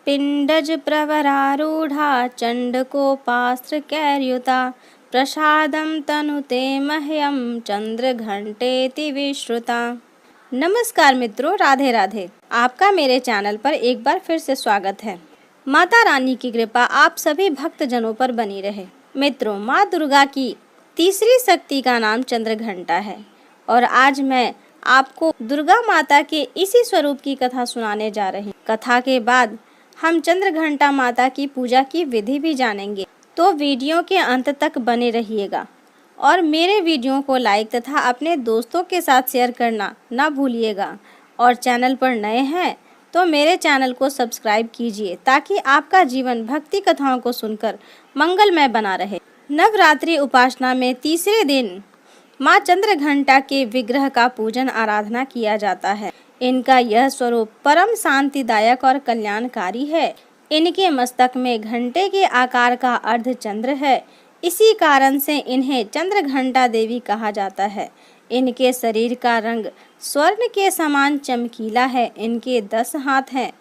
पिण्डज प्रवरारूढ़ा चण्डकोपास्त्र कैर्युता प्रसादं तनुते मह्यं चंद्रघंटेति विश्रुता। नमस्कार मित्रों, राधे राधे। आपका मेरे चैनल पर एक बार फिर से स्वागत है। माता रानी की कृपा आप सभी भक्तजनों पर बनी रहे। मित्रों, माँ दुर्गा की तीसरी शक्ति का नाम चंद्रघंटा है और आज मैं आपको दुर्गा माता के इसी स्वरूप की कथा सुनाने जा रही हूँ। कथा के बाद हम चंद्रघंटा माता की पूजा की विधि भी जानेंगे, तो वीडियो के अंत तक बने रहिएगा और मेरे वीडियो को लाइक तथा अपने दोस्तों के साथ शेयर करना ना भूलिएगा। और चैनल पर नए हैं तो मेरे चैनल को सब्सक्राइब कीजिए ताकि आपका जीवन भक्ति कथाओं को सुनकर मंगलमय बना रहे। नवरात्रि उपासना में तीसरे दिन माँ चंद्रघंटा के विग्रह का पूजन आराधना किया जाता है। इनका यह स्वरूप परम शांतिदायक और कल्याणकारी है। इनके मस्तक में घंटे के आकार का अर्धचंद्र है, इसी कारण से इन्हें चंद्रघंटा देवी कहा जाता है। इनके शरीर का रंग स्वर्ण के समान चमकीला है। इनके 10 हाथ हैं।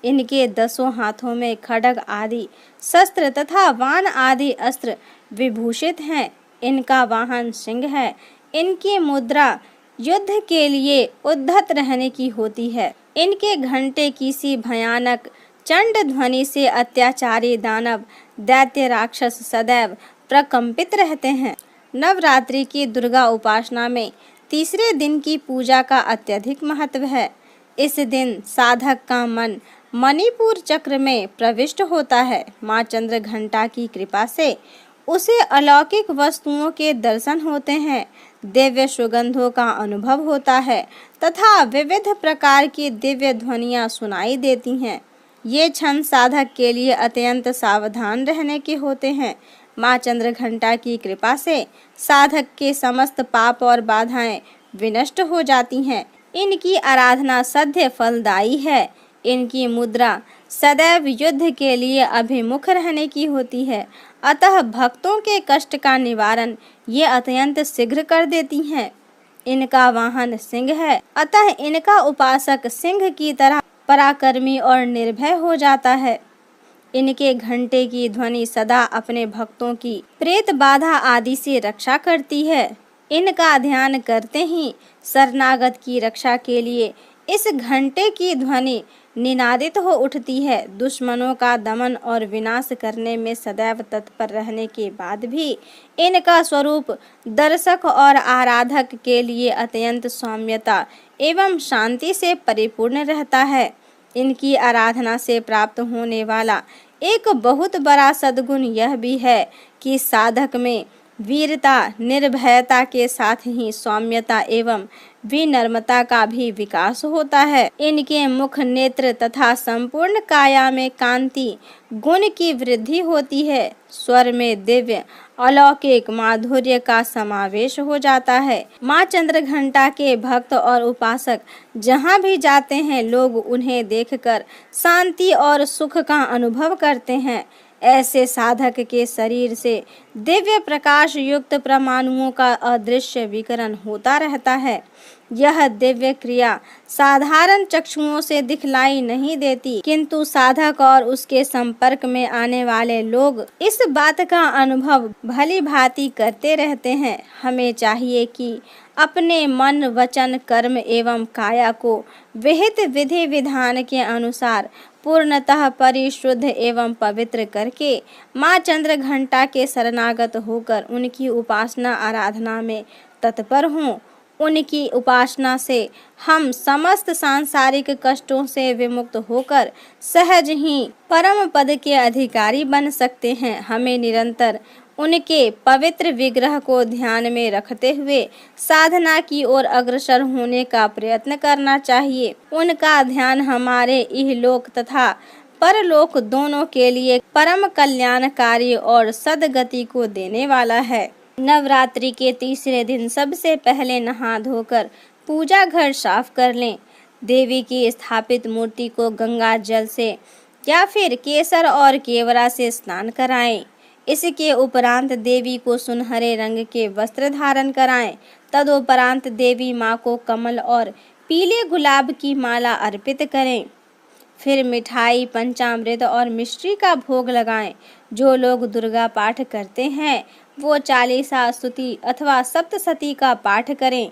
इनके 10 हाथों में खड्ग आदि शस्त्र तथा वाण आदि अस्त्र विभूषित हैं। इनका वाहन सिंह है। इनकी मुद्रा युद्ध के लिए उद्धत रहने की होती है। इनके घंटे की सी भयानक चंड ध्वनि से अत्याचारी दानव दैत्य राक्षस सदैव प्रकंपित रहते हैं। नवरात्रि की दुर्गा उपासना में तीसरे दिन की पूजा का अत्यधिक महत्व है। इस दिन साधक का मन मणिपुर चक्र में प्रविष्ट होता है। माँ चंद्रघंटा की कृपा से उसे अलौकिक वस्तुओं के दर्शन होते हैं, दिव्य सुगंधों का अनुभव होता है तथा विविध प्रकार की दिव्य ध्वनियाँ सुनाई देती हैं। ये क्षण साधक के लिए अत्यंत सावधान रहने के होते हैं। माँ चंद्रघंटा की कृपा से साधक के समस्त पाप और बाधाएं विनष्ट हो जाती हैं। इनकी आराधना सद्य फलदायी है। इनकी मुद्रा सदैव युद्ध के लिए अभिमुख रहने की होती है, अतः भक्तों के कष्ट का निवारण ये अत्यंत शीघ्र कर देती हैं। इनका वाहन सिंह है, अतः इनका उपासक सिंह की तरह पराक्रमी और निर्भय हो जाता है। इनके घंटे की ध्वनि सदा अपने भक्तों की प्रेत बाधा आदि से रक्षा करती है। इनका ध्यान करते ही शरणागत की रक्षा के लिए इस घंटे की ध्वनि निनादित हो उठती है। दुश्मनों का दमन और विनाश करने में सदैव तत्पर रहने के बाद भी इनका स्वरूप दर्शक और आराधक के लिए अत्यंत सौम्यता एवं शांति से परिपूर्ण रहता है। इनकी आराधना से प्राप्त होने वाला एक बहुत बड़ा सद्गुण यह भी है कि साधक में वीरता, निर्भयता के साथ ही सौम्यता एवं विनम्रता का भी विकास होता है। इनके मुख, नेत्र तथा संपूर्ण काया में कांति गुण की वृद्धि होती है। स्वर में दिव्य अलौकिक माधुर्य का समावेश हो जाता है। माँ चंद्रघंटा के भक्त और उपासक जहाँ भी जाते हैं, लोग उन्हें देखकर शांति और सुख का अनुभव करते हैं। ऐसे साधक के शरीर से दिव्य प्रकाश युक्त परमाणुओं का अदृश्य विकिरण होता रहता है। यह दिव्य क्रिया साधारण चक्षुओं से दिखलाई नहीं देती, किंतु साधक और उसके संपर्क में आने वाले लोग इस बात का अनुभव भली भांति करते रहते हैं। हमें चाहिए कि अपने मन, वचन, कर्म एवं काया को विहित विधि विधान के अनुसार पूर्णतः परिशुद्ध एवं पवित्र करके माँ चंद्रघंटा के शरणागत होकर उनकी उपासना आराधना में तत्पर हों। उनकी उपासना से हम समस्त सांसारिक कष्टों से विमुक्त होकर सहज ही परम पद के अधिकारी बन सकते हैं। हमें निरंतर उनके पवित्र विग्रह को ध्यान में रखते हुए साधना की ओर अग्रसर होने का प्रयत्न करना चाहिए। उनका ध्यान हमारे इहलोक तथा परलोक दोनों के लिए परम कल्याणकारी और सद्गति को देने वाला है। नवरात्रि के तीसरे दिन सबसे पहले नहा धोकर पूजा घर साफ कर लें। देवी की स्थापित मूर्ति को गंगा जल से या फिर केसर और केवड़ा से स्नान कराएं। इसके उपरांत देवी को सुनहरे रंग के वस्त्र धारण कराएं। तदुपरांत देवी माँ को कमल और पीले गुलाब की माला अर्पित करें। फिर मिठाई, पंचामृत और मिश्री का भोग लगाएं। जो लोग दुर्गा पाठ करते हैं वो चालीसा, स्तुति अथवा सप्तशती का पाठ करें।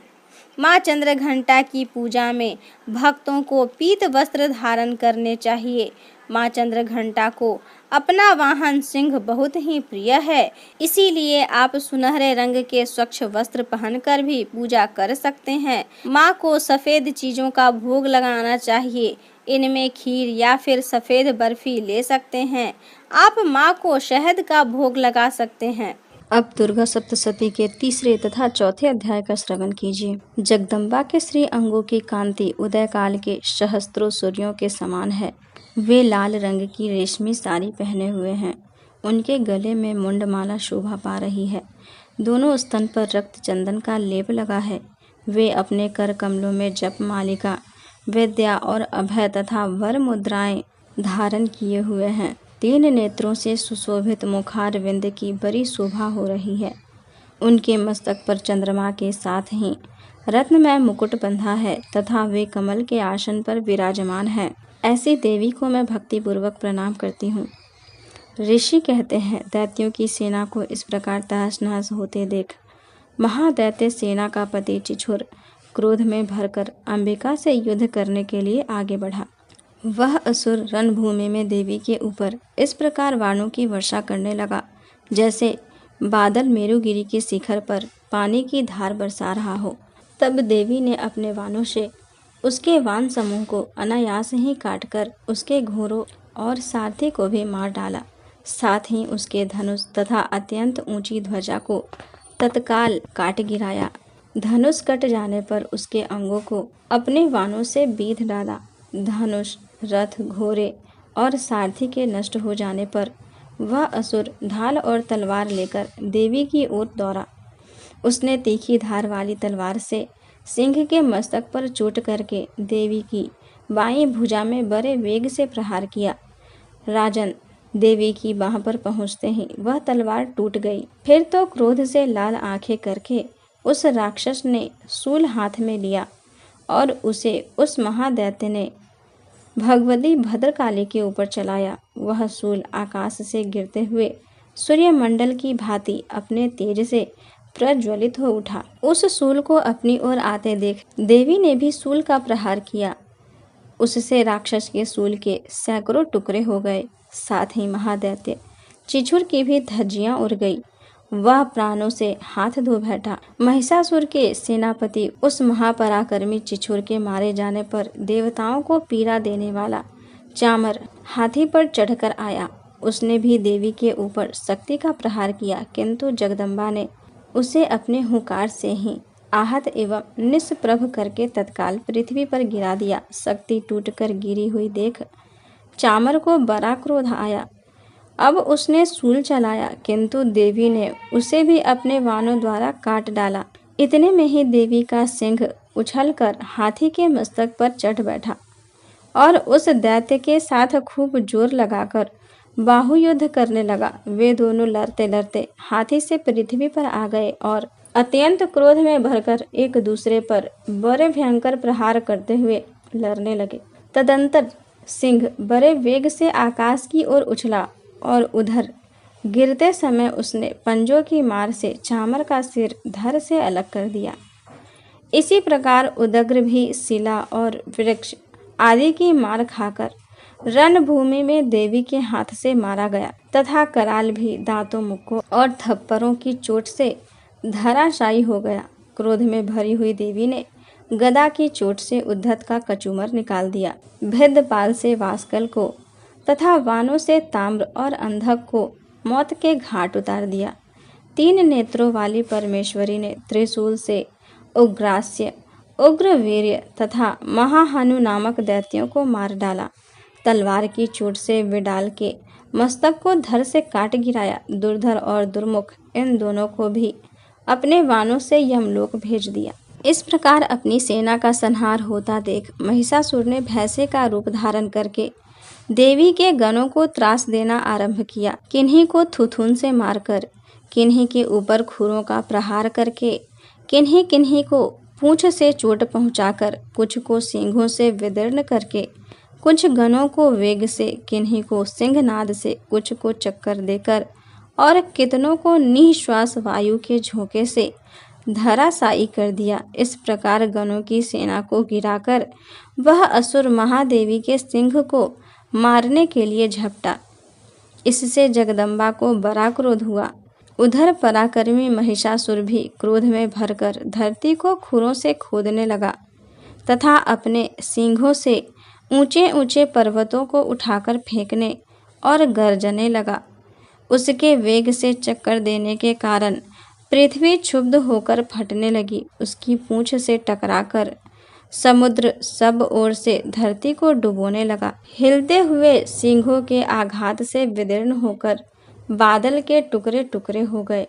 माँ चंद्रघंटा की पूजा में भक्तों को पीत वस्त्र धारण करने चाहिए। माँ चंद्रघंटा को अपना वाहन सिंह बहुत ही प्रिय है, इसीलिए आप सुनहरे रंग के स्वच्छ वस्त्र पहनकर भी पूजा कर सकते हैं। माँ को सफ़ेद चीज़ों का भोग लगाना चाहिए। इनमें खीर या फिर सफ़ेद बर्फी ले सकते हैं। आप माँ को शहद का भोग लगा सकते हैं। अब दुर्गा सप्तशती के तीसरे तथा चौथे अध्याय का श्रवण कीजिए। जगदम्बा के श्री अंगों की कांति उदय काल के सहस्त्रों सूर्यों के समान है। वे लाल रंग की रेशमी साड़ी पहने हुए हैं। उनके गले में मुंडमाला शोभा पा रही है। दोनों स्तन पर रक्त चंदन का लेप लगा है। वे अपने कर कमलों में जप मालिका, विद्या और अभय तथा वर मुद्राएं धारण किए हुए हैं। 3 नेत्रों से सुशोभित मुखार विंद की बड़ी शोभा हो रही है। उनके मस्तक पर चंद्रमा के साथ ही रत्नमय मुकुट बंधा है तथा वे कमल के आसन पर विराजमान है। ऐसी देवी को मैं भक्तिपूर्वक प्रणाम करती हूँ। ऋषि कहते हैं, दैत्यों की सेना को इस प्रकार तहस नहस होते देख महादैत्य सेना का पति चिछुर क्रोध में भरकर अंबिका से युद्ध करने के लिए आगे बढ़ा। वह असुर रणभूमि में देवी के ऊपर इस प्रकार वाणों की वर्षा करने लगा जैसे बादल मेरुगिरी के शिखर पर पानी की धार बरसा रहा हो। तब देवी ने अपने वाणों से उसके वान समूह को अनायास ही काटकर उसके घोड़ों और सारथी को भी मार डाला। साथ ही उसके धनुष तथा अत्यंत ऊंची ध्वजा को तत्काल काट गिराया। धनुष कट जाने पर उसके अंगों को अपने वाणों से बीध डाला। धनुष, रथ, घोड़े और सारथी के नष्ट हो जाने पर वह असुर ढाल और तलवार लेकर देवी की ओर दौड़ा। उसने तीखी धार वाली तलवार से सिंह के मस्तक पर चोट करके देवी की बाईं भुजा में बड़े वेग से प्रहार किया। राजन, देवी की बाह पर पहुंचते ही वह तलवार टूट गई। फिर तो क्रोध से लाल आंखें करके उस राक्षस ने शूल हाथ में लिया और उसे उस महादैत्य ने भगवती भद्रकाली के ऊपर चलाया। वह शूल आकाश से गिरते हुए सूर्यमंडल की भांति अपने तेज से प्रज्वलित हो उठा। उस शूल को अपनी ओर आते देख देवी ने भी शूल का प्रहार किया। उससे राक्षस के शूल के सैकड़ों टुकड़े हो गए। साथ ही महादैत्य चिछुर की भी धज्जियां उड़ गई। वह प्राणों से हाथ धो बैठा। महिषासुर के सेनापति उस महापराक्रमी चिछुर के मारे जाने पर देवताओं को पीड़ा देने वाला चामर हाथी पर चढ़कर आया। उसने भी देवी के ऊपर शक्ति का प्रहार किया, किंतु जगदम्बा ने उसे अपने हुंकार से ही आहत एवं निष्प्रभ करके तत्काल पृथ्वी पर गिरा दिया। शक्ति टूटकर गिरी हुई देख चामर को बड़ा क्रोध आया। अब उसने शूल चलाया, किंतु देवी ने उसे भी अपने वाणों द्वारा काट डाला। इतने में ही देवी का सिंह उछलकर हाथी के मस्तक पर चढ़ बैठा और उस दैत्य के साथ खूब जोर लगाकर बाहुयुद्ध करने लगा। वे दोनों लड़ते लड़ते हाथी से पृथ्वी पर आ गए और अत्यंत क्रोध में भरकर एक दूसरे पर बड़े भयंकर प्रहार करते हुए लड़ने लगे। तदंतर सिंह बड़े वेग से आकाश की ओर उछला और उधर गिरते समय उसने पंजों की मार से चामर का सिर धड़ से अलग कर दिया। इसी प्रकार उदग्र भी शिला और वृक्ष आदि की मार खाकर रणभूमि में देवी के हाथ से मारा गया तथा कराल भी दांतों, मुक्कों और थप्पड़ों की चोट से धराशायी हो गया। क्रोध में भरी हुई देवी ने गदा की चोट से उद्धत का कचूमर निकाल दिया। भेदपाल से वास्कल को तथा वानों से ताम्र और अंधक को मौत के घाट उतार दिया। 3 नेत्रों वाली परमेश्वरी ने त्रिशूल से उग्रास्य, उग्रवीर्य तथा महाहनु नामक दैत्यों को मार डाला। तलवार की चोट से विडाल के मस्तक को धड़ से काट गिराया। दुर्धर और दुर्मुख इन दोनों को भी अपने वानों से यमलोक भेज दिया। इस प्रकार अपनी सेना का संहार होता देख महिषासुर ने भैंसे का रूप धारण करके देवी के गणों को त्रास देना आरंभ किया। किन्हीं को थुथुन से मारकर, किन्हीं के ऊपर खुरों का प्रहार करके, किन्हीं किन्हीं को पूंछ से चोट पहुंचाकर, कुछ को सींगों से विदीर्ण करके, कुछ गणों को वेग से, किन्हीं को सिंहनाद से, कुछ को चक्कर देकर और कितनों को निःश्वास वायु के झोंके से धराशायी कर दिया। इस प्रकार गणों की सेना को गिराकर वह असुर महादेवी के सिंह को मारने के लिए झपटा। इससे जगदम्बा को बड़ा क्रोध हुआ। उधर पराक्रमी महिषासुर भी क्रोध में भरकर धरती को खुरों से खोदने लगा तथा अपने सींगों से ऊंचे ऊंचे पर्वतों को उठाकर फेंकने और गरजने लगा। उसके वेग से चक्कर देने के कारण पृथ्वी क्षुब्ध होकर फटने लगी। उसकी पूंछ से टकराकर समुद्र सब ओर से धरती को डुबोने लगा। हिलते हुए सींगों के आघात से विदीर्ण होकर बादल के टुकड़े टुकड़े हो गए।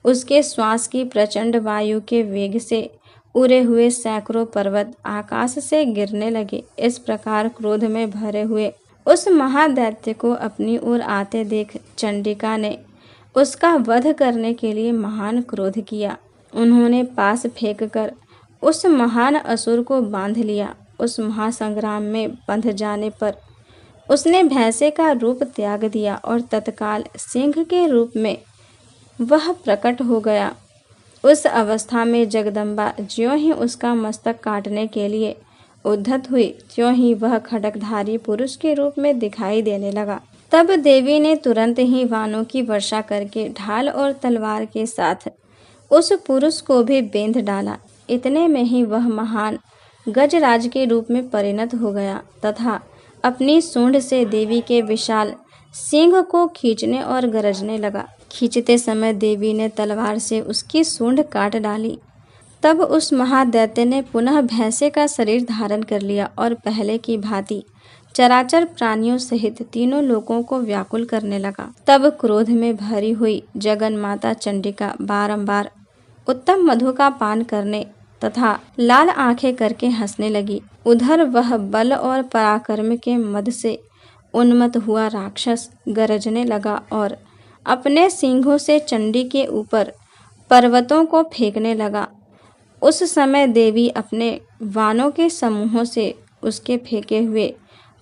उसके श्वास की प्रचंड वायु के वेग से उड़े हुए सैकड़ों पर्वत आकाश से गिरने लगे। इस प्रकार क्रोध में भरे हुए उस महादैत्य को अपनी ओर आते देख चंडिका ने उसका वध करने के लिए महान क्रोध किया। उन्होंने पास फेंककर उस महान असुर को बांध लिया। उस महासंग्राम में बंध जाने पर उसने भैंसे का रूप त्याग दिया और तत्काल सिंह के रूप में वह प्रकट हो गया। उस अवस्था में जगदम्बा ज्यों ही उसका मस्तक काटने के लिए उद्धत हुई, त्यों ही वह खड्गधारी पुरुष के रूप में दिखाई देने लगा। तब देवी ने तुरंत ही वाणों की वर्षा करके ढाल और तलवार के साथ उस पुरुष को भी बेंध डाला। इतने में ही वह महान गजराज के रूप में परिणत हो गया तथा अपनी सूंड से देवी के विशाल सिंह को खींचने और गरजने लगा। खींचते समय देवी ने तलवार से उसकी सूंड काट डाली। तब उस महादैत्य ने पुनः भैंसे का शरीर धारण कर लिया और पहले की भांति चराचर प्राणियों सहित तीनों लोकों को व्याकुल करने लगा। तब क्रोध में भरी हुई जगन माता चंडिका बारंबार उत्तम मधु का पान करने तथा लाल आंखें करके हंसने लगी। उधर वह बल और पराक्रम के मद से उन्मत्त हुआ राक्षस गरजने लगा और अपने सींगों से चंडी के ऊपर पर्वतों को फेंकने लगा। उस समय देवी अपने वाणों के समूहों से उसके फेंके हुए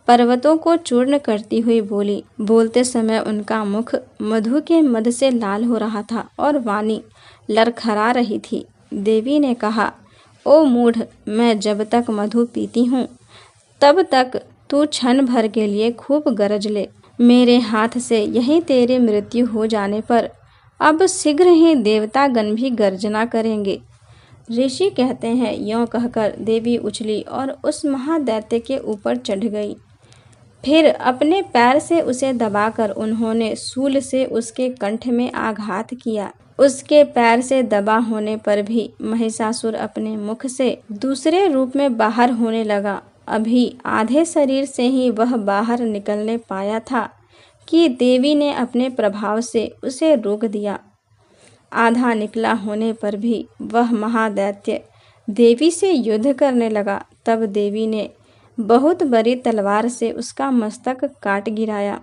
पर्वतों को चूर्ण करती हुई बोली। बोलते समय उनका मुख मधु के मद से लाल हो रहा था और वाणी लड़खड़ा रही थी। देवी ने कहा, ओ मूढ़, मैं जब तक मधु पीती हूँ तब तक तू क्षण भर के लिए खूब गरज ले। मेरे हाथ से यही तेरी मृत्यु हो जाने पर अब शीघ्र ही देवतागण भी गर्जना करेंगे। ऋषि कहते हैं, यों कहकर देवी उछली और उस महादैत्य के ऊपर चढ़ गई। फिर अपने पैर से उसे दबाकर उन्होंने शूल से उसके कंठ में आघात किया। उसके पैर से दबा होने पर भी महिषासुर अपने मुख से दूसरे रूप में बाहर होने लगा। अभी आधे शरीर से ही वह बाहर निकलने पाया था कि देवी ने अपने प्रभाव से उसे रोक दिया। आधा निकला होने पर भी वह महादैत्य देवी से युद्ध करने लगा। तब देवी ने बहुत बड़ी तलवार से उसका मस्तक काट गिराया।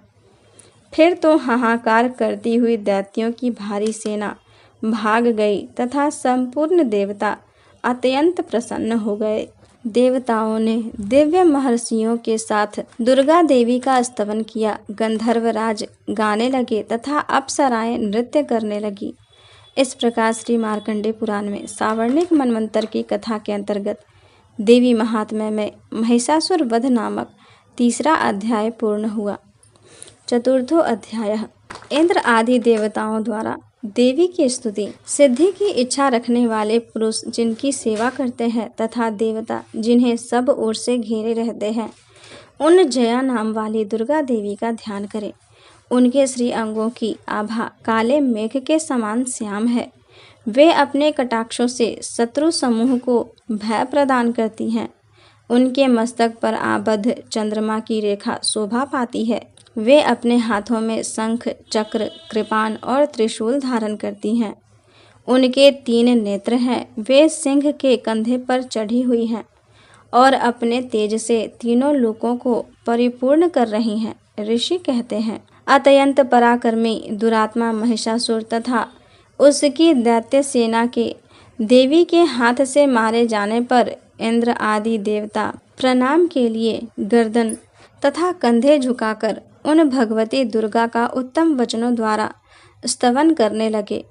फिर तो हाहाकार करती हुई दैत्यों की भारी सेना भाग गई तथा संपूर्ण देवता अत्यंत प्रसन्न हो गए। देवताओं ने दिव्य महर्षियों के साथ दुर्गा देवी का स्तवन किया। गंधर्वराज गाने लगे तथा अप्सराएं नृत्य करने लगी। इस प्रकार श्री मार्कंडेय पुराण में सावर्णिक मनवंतर की कथा के अंतर्गत देवी महात्म्य में महिषासुर वध नामक तीसरा अध्याय पूर्ण हुआ। चतुर्थो अध्याय इंद्र आदि देवताओं द्वारा देवी की स्तुति। सिद्धि की इच्छा रखने वाले पुरुष जिनकी सेवा करते हैं तथा देवता जिन्हें सब ओर से घेरे रहते हैं, उन जया नाम वाली दुर्गा देवी का ध्यान करें। उनके श्री अंगों की आभा काले मेघ के समान श्याम है। वे अपने कटाक्षों से शत्रु समूह को भय प्रदान करती हैं। उनके मस्तक पर आबद्ध चंद्रमा की रेखा शोभा पाती है। वे अपने हाथों में शंख, चक्र, कृपाण और त्रिशूल धारण करती हैं। उनके 3 नेत्र हैं। वे सिंह के कंधे पर चढ़ी हुई हैं और अपने तेज से तीनों लोकों को परिपूर्ण कर रही हैं। ऋषि कहते हैं, अत्यंत पराक्रमी दुरात्मा महिषासुर तथा उसकी दैत्य सेना के देवी के हाथ से मारे जाने पर इंद्र आदि देवता प्रणाम के लिए गर्दन तथा कंधे झुकाकर उन भगवती दुर्गा का उत्तम वचनों द्वारा स्तवन करने लगे।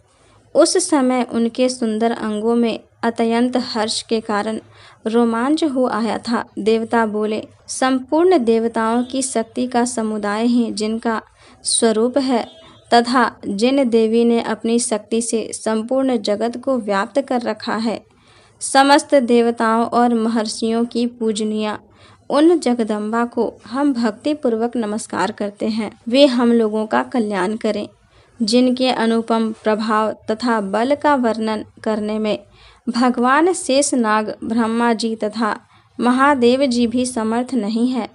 उस समय उनके सुंदर अंगों में अत्यंत हर्ष के कारण रोमांच हो आया था। देवता बोले, संपूर्ण देवताओं की शक्ति का समुदाय ही जिनका स्वरूप है तथा जिन देवी ने अपनी शक्ति से संपूर्ण जगत को व्याप्त कर रखा है, समस्त देवताओं और महर्षियों की पूजनीय उन जगदम्बा को हम भक्ति पूर्वक नमस्कार करते हैं। वे हम लोगों का कल्याण करें। जिनके अनुपम प्रभाव तथा बल का वर्णन करने में भगवान शेषनाग, ब्रह्मा जी तथा महादेव जी भी समर्थ नहीं है,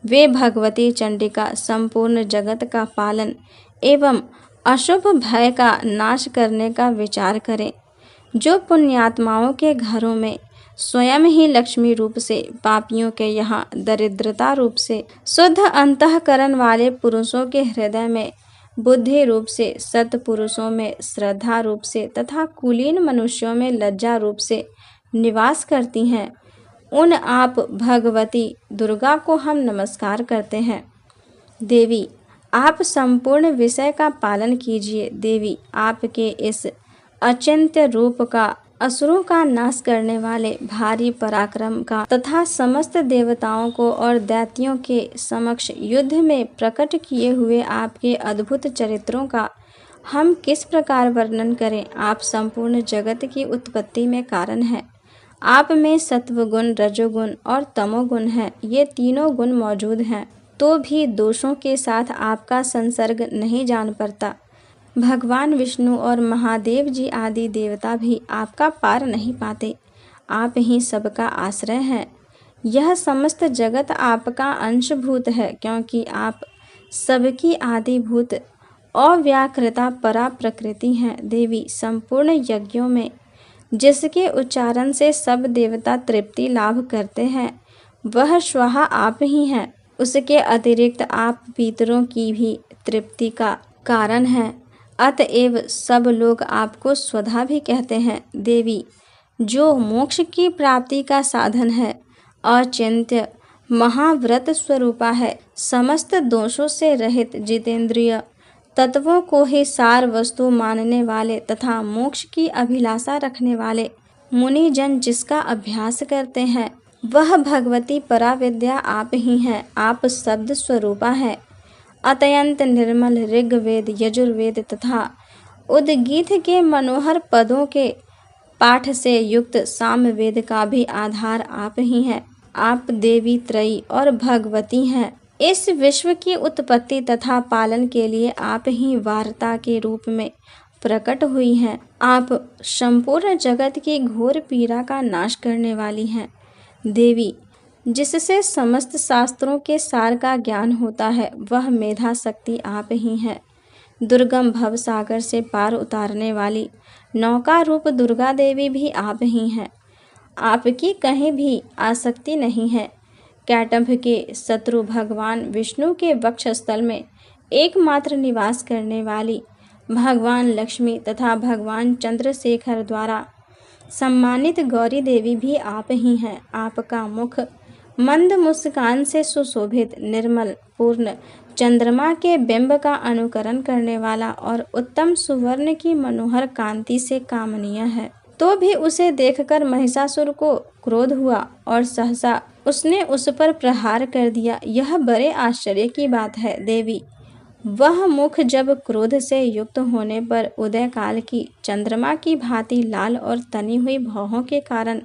वे भगवती चंडिका संपूर्ण जगत का पालन एवं अशुभ भय का नाश करने का विचार करें। जो पुण्यात्माओं के घरों में स्वयं ही लक्ष्मी रूप से, पापियों के यहाँ दरिद्रता रूप से, शुद्ध अंतःकरण वाले पुरुषों के हृदय में बुद्धि रूप से, सत्पुरुषों में श्रद्धा रूप से तथा कुलीन मनुष्यों में लज्जा रूप से निवास करती हैं, उन आप भगवती दुर्गा को हम नमस्कार करते हैं। देवी, आप संपूर्ण विषय का पालन कीजिए। देवी, आपके इस अचिंत्य रूप का, असुरों का नाश करने वाले भारी पराक्रम का तथा समस्त देवताओं को और दैत्यों के समक्ष युद्ध में प्रकट किए हुए आपके अद्भुत चरित्रों का हम किस प्रकार वर्णन करें। आप संपूर्ण जगत की उत्पत्ति में कारण हैं। आप में सत्वगुण, रजोगुण और तमोगुण है। ये तीनों गुण मौजूद हैं तो भी दोषों के साथ आपका संसर्ग नहीं जान पड़ता। भगवान विष्णु और महादेव जी आदि देवता भी आपका पार नहीं पाते। आप ही सबका आश्रय हैं। यह समस्त जगत आपका अंशभूत है, क्योंकि आप सबकी आदिभूत अव्याकृता परा प्रकृति हैं। देवी, संपूर्ण यज्ञों में जिसके उच्चारण से सब देवता तृप्ति लाभ करते हैं, वह स्वहा आप ही हैं। उसके अतिरिक्त आप पितरों की भी तृप्ति का कारण हैं। अतएव सब लोग आपको स्वधा भी कहते हैं। देवी, जो मोक्ष की प्राप्ति का साधन है, अचिंत्य महाव्रत स्वरूपा है, समस्त दोषों से रहित जितेंद्रिय तत्वों को ही सार वस्तु मानने वाले तथा मोक्ष की अभिलाषा रखने वाले मुनि जन जिसका अभ्यास करते हैं, वह भगवती पराविद्या आप ही हैं। आप शब्द स्वरूपा है। अत्यंत निर्मल ऋग्वेद, यजुर्वेद तथा उद्गीत के मनोहर पदों के पाठ से युक्त सामवेद का भी आधार आप ही हैं। आप देवी त्रयी और भगवती हैं। इस विश्व की उत्पत्ति तथा पालन के लिए आप ही वार्ता के रूप में प्रकट हुई हैं। आप संपूर्ण जगत की घोर पीड़ा का नाश करने वाली हैं। देवी, जिससे समस्त शास्त्रों के सार का ज्ञान होता है, वह मेधा शक्ति आप ही हैं। दुर्गम भव सागर से पार उतारने वाली नौका रूप दुर्गा देवी भी आप ही हैं। आपकी कहीं भी आसक्ति नहीं है। कैटभ के शत्रु भगवान विष्णु के वक्षस्थल में एकमात्र निवास करने वाली भगवान लक्ष्मी तथा भगवान चंद्रशेखर द्वारा सम्मानित गौरी देवी भी आप ही हैं। आपका मुख मंद मुस्कान से सुशोभित, निर्मल, पूर्ण चंद्रमा के बिंब का अनुकरण करने वाला और उत्तम सुवर्ण की मनोहर कांति से कामनीय है। तो भी उसे देखकर महिषासुर को क्रोध हुआ और सहसा उसने उस पर प्रहार कर दिया। यह बड़े आश्चर्य की बात है। देवी, वह मुख जब क्रोध से युक्त होने पर उदय काल की चंद्रमा की भांति लाल और तनी हुई भौहों के कारण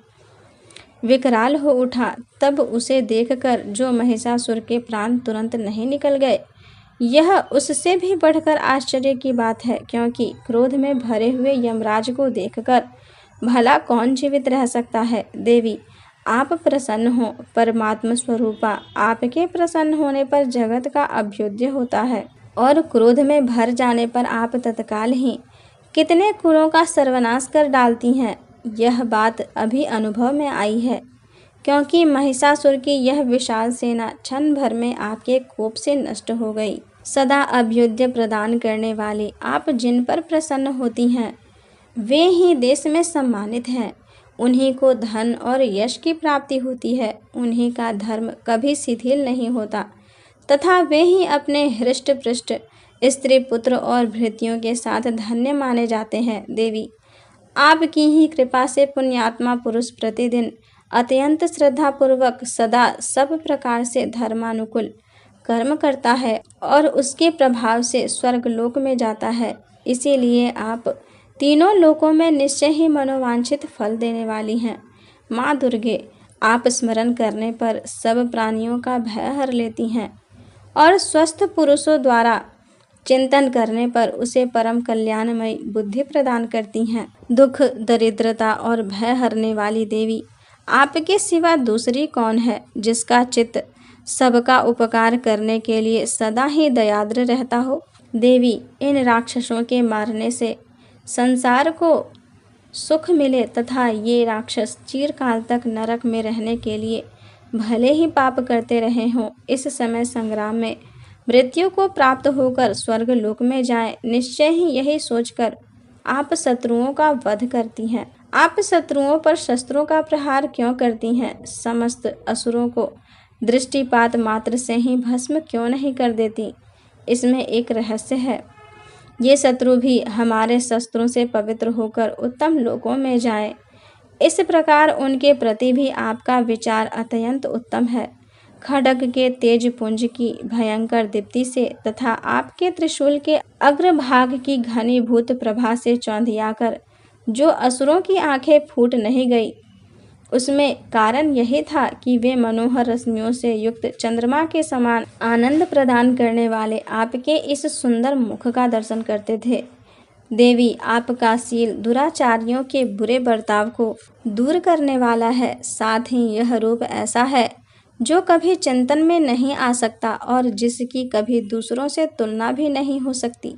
विकराल हो उठा, तब उसे देखकर जो महिषासुर के प्राण तुरंत नहीं निकल गए, यह उससे भी बढ़कर आश्चर्य की बात है, क्योंकि क्रोध में भरे हुए यमराज को देखकर भला कौन जीवित रह सकता है। देवी, आप प्रसन्न हो, परमात्मा स्वरूपा, आपके प्रसन्न होने पर जगत का अभ्युदय होता है और क्रोध में भर जाने पर आप तत्काल ही कितने कुलों का सर्वनाश कर डालती हैं। यह बात अभी अनुभव में आई है, क्योंकि महिषासुर की यह विशाल सेना क्षण भर में आपके कोप से नष्ट हो गई। सदा अभ्युदय प्रदान करने वाली आप जिन पर प्रसन्न होती हैं, वे ही देश में सम्मानित हैं। उन्हीं को धन और यश की प्राप्ति होती है। उन्हीं का धर्म कभी शिथिल नहीं होता। तथा वे ही अपने हृष्ट पृष्ठ स्त्री पुत्र और भृत्यों के साथ धन्य माने जाते हैं। देवी, आपकी ही कृपा से पुण्यात्मा पुरुष प्रतिदिन अत्यंत श्रद्धापूर्वक सदा सब प्रकार से धर्मानुकूल कर्म करता है और उसके प्रभाव से स्वर्गलोक में जाता है। इसीलिए आप तीनों लोकों में निश्चय ही मनोवांछित फल देने वाली हैं। माँ दुर्गे, आप स्मरण करने पर सब प्राणियों का भय हर लेती हैं और स्वस्थ पुरुषों द्वारा चिंतन करने पर उसे परम कल्याणमयी बुद्धि प्रदान करती हैं। दुख, दरिद्रता और भय हरने वाली देवी, आपके सिवा दूसरी कौन है जिसका चित्त सबका उपकार करने के लिए सदा ही दयाद्र रहता हो। देवी, इन राक्षसों के मारने से संसार को सुख मिले तथा ये राक्षस चिरकाल तक नरक में रहने के लिए भले ही पाप करते रहे हों, इस समय संग्राम में मृत्यु को प्राप्त होकर स्वर्ग लोक में जाएं, निश्चय ही यही सोचकर आप शत्रुओं का वध करती हैं। आप शत्रुओं पर शस्त्रों का प्रहार क्यों करती हैं? समस्त असुरों को दृष्टिपात मात्र से ही भस्म क्यों नहीं कर देती? इसमें एक रहस्य है। ये शत्रु भी हमारे शस्त्रों से पवित्र होकर उत्तम लोकों में जाएं। इस प्रकार उनके प्रति भी आपका विचार अत्यंत उत्तम है। खड्ग के तेज पुंज की भयंकर दीप्ति से तथा आपके त्रिशूल के अग्रभाग की घनीभूत प्रभा से चौंधियाकर जो असुरों की आंखें फूट नहीं गई, उसमें कारण यही था कि वे मनोहर रश्मियों से युक्त चंद्रमा के समान आनंद प्रदान करने वाले आपके इस सुंदर मुख का दर्शन करते थे। देवी, आपका शील दुराचारियों के बुरे बर्ताव को दूर करने वाला है। साथ ही यह रूप ऐसा है जो कभी चिंतन में नहीं आ सकता और जिसकी कभी दूसरों से तुलना भी नहीं हो सकती।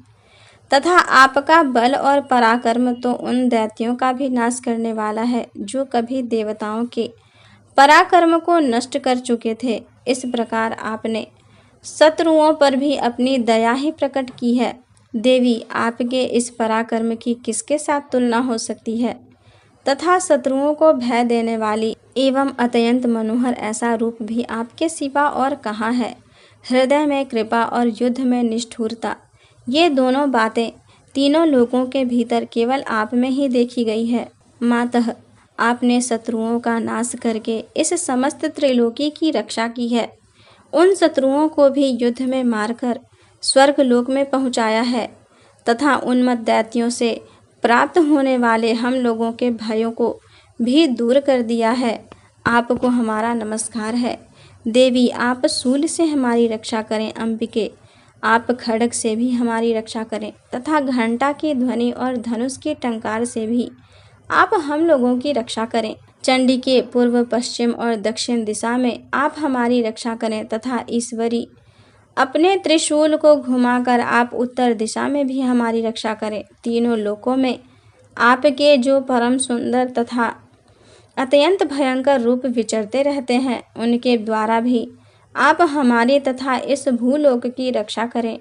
तथा आपका बल और पराक्रम तो उन दैत्यों का भी नाश करने वाला है जो कभी देवताओं के पराक्रम को नष्ट कर चुके थे। इस प्रकार आपने शत्रुओं पर भी अपनी दया ही प्रकट की है। देवी, आपके इस पराक्रम की किसके साथ तुलना हो सकती है? तथा शत्रुओं को भय देने वाली एवं अत्यंत मनोहर ऐसा रूप भी आपके सिवा और कहाँ है? हृदय में कृपा और युद्ध में निष्ठुरता, ये दोनों बातें तीनों लोकों के भीतर केवल आप में ही देखी गई है। मातः, आपने शत्रुओं का नाश करके इस समस्त त्रिलोकी की रक्षा की है। उन शत्रुओं को भी युद्ध में मारकर स्वर्ग लोक में पहुँचाया है तथा उन्मत्त दैत्यों से प्राप्त होने वाले हम लोगों के भयों को भी दूर कर दिया है। आपको हमारा नमस्कार है। देवी, आप शूल से हमारी रक्षा करें। अंबिके, आप खड्ग से भी हमारी रक्षा करें तथा घंटा की ध्वनि और धनुष के टंकार से भी आप हम लोगों की रक्षा करें। चंडी के पूर्व, पश्चिम और दक्षिण दिशा में आप हमारी रक्षा करें तथा ईश्वरी, अपने त्रिशूल को घुमाकर आप उत्तर दिशा में भी हमारी रक्षा करें। तीनों लोकों में आपके जो परम सुंदर तथा अत्यंत भयंकर रूप विचरते रहते हैं, उनके द्वारा भी आप हमारी तथा इस भूलोक की रक्षा करें।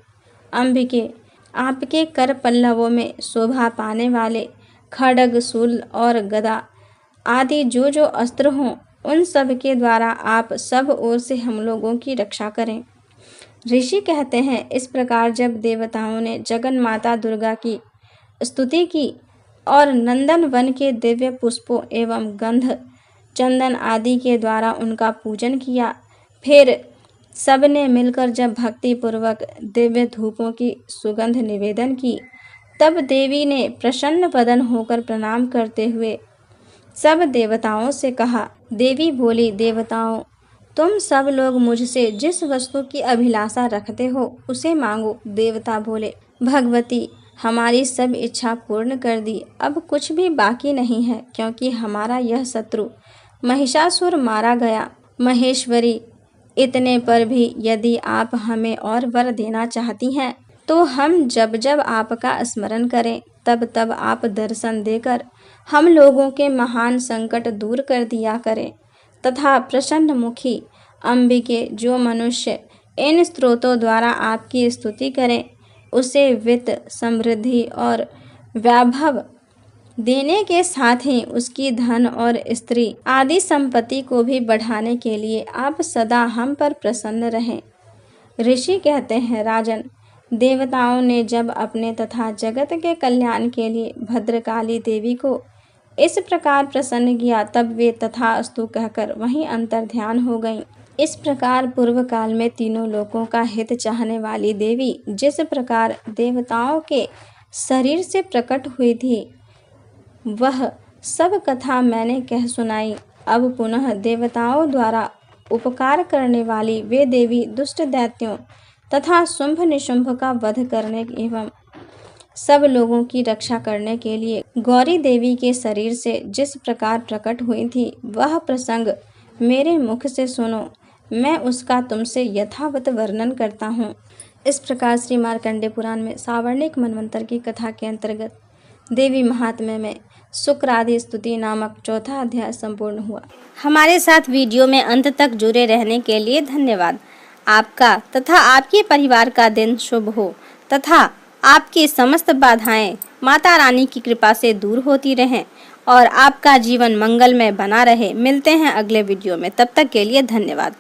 अंबिके, आपके कर पल्लवों में शोभा पाने वाले खड्ग, शूल और गदा आदि जो जो अस्त्र हों, उन सब के द्वारा आप सब ओर से हम लोगों की रक्षा करें। ऋषि कहते हैं, इस प्रकार जब देवताओं ने जगन माता दुर्गा की स्तुति की और नंदन वन के दिव्य पुष्पों एवं गंध, चंदन आदि के द्वारा उनका पूजन किया, फिर सबने मिलकर जब भक्ति पूर्वक दिव्य धूपों की सुगंध निवेदन की, तब देवी ने प्रसन्न वदन होकर प्रणाम करते हुए सब देवताओं से कहा। देवी बोली, देवताओं, तुम सब लोग मुझसे जिस वस्तु की अभिलाषा रखते हो उसे मांगो। देवता बोले, भगवती, हमारी सब इच्छा पूर्ण कर दी, अब कुछ भी बाकी नहीं है, क्योंकि हमारा यह शत्रु महिषासुर मारा गया। महेश्वरी, इतने पर भी यदि आप हमें और वर देना चाहती हैं तो हम जब जब आपका स्मरण करें तब तब आप दर्शन देकर हम लोगों के महान संकट दूर कर दिया करें। तथा प्रसन्न मुखी अंबिके, जो मनुष्य इन स्त्रोतों द्वारा आपकी स्तुति करें, उसे वित्त, समृद्धि और वैभव देने के साथ ही उसकी धन और स्त्री आदि संपत्ति को भी बढ़ाने के लिए आप सदा हम पर प्रसन्न रहें। ऋषि कहते हैं, राजन, देवताओं ने जब अपने तथा जगत के कल्याण के लिए भद्रकाली देवी को इस प्रकार प्रसन्न किया, तब वे तथास्तु कहकर वहीं अंतर्ध्यान हो गईं। इस प्रकार पूर्व काल में तीनों लोकों का हित चाहने वाली देवी जिस प्रकार देवताओं के शरीर से प्रकट हुई थी, वह सब कथा मैंने कह सुनाई। अब पुनः देवताओं द्वारा उपकार करने वाली वे देवी दुष्ट दैत्यों तथा शुंभ निशुंभ का वध करने एवं सब लोगों की रक्षा करने के लिए गौरी देवी के शरीर से जिस प्रकार प्रकट हुई थी, वह प्रसंग मेरे मुख से सुनो, मैं उसका तुमसे यथावत वर्णन करता हूँ। इस प्रकार श्री मार्कंडेय पुराण में सावर्णिक मनवंतर की कथा के अंतर्गत देवी महात्म्य में शुक्र आदि स्तुति नामक चौथा अध्याय संपूर्ण हुआ। हमारे साथ वीडियो में अंत तक जुड़े रहने के लिए धन्यवाद। आपका तथा आपके परिवार का दिन शुभ हो तथा आपकी समस्त बाधाएं माता रानी की कृपा से दूर होती रहें और आपका जीवन मंगलमय बना रहे। मिलते हैं अगले वीडियो में, तब तक के लिए धन्यवाद।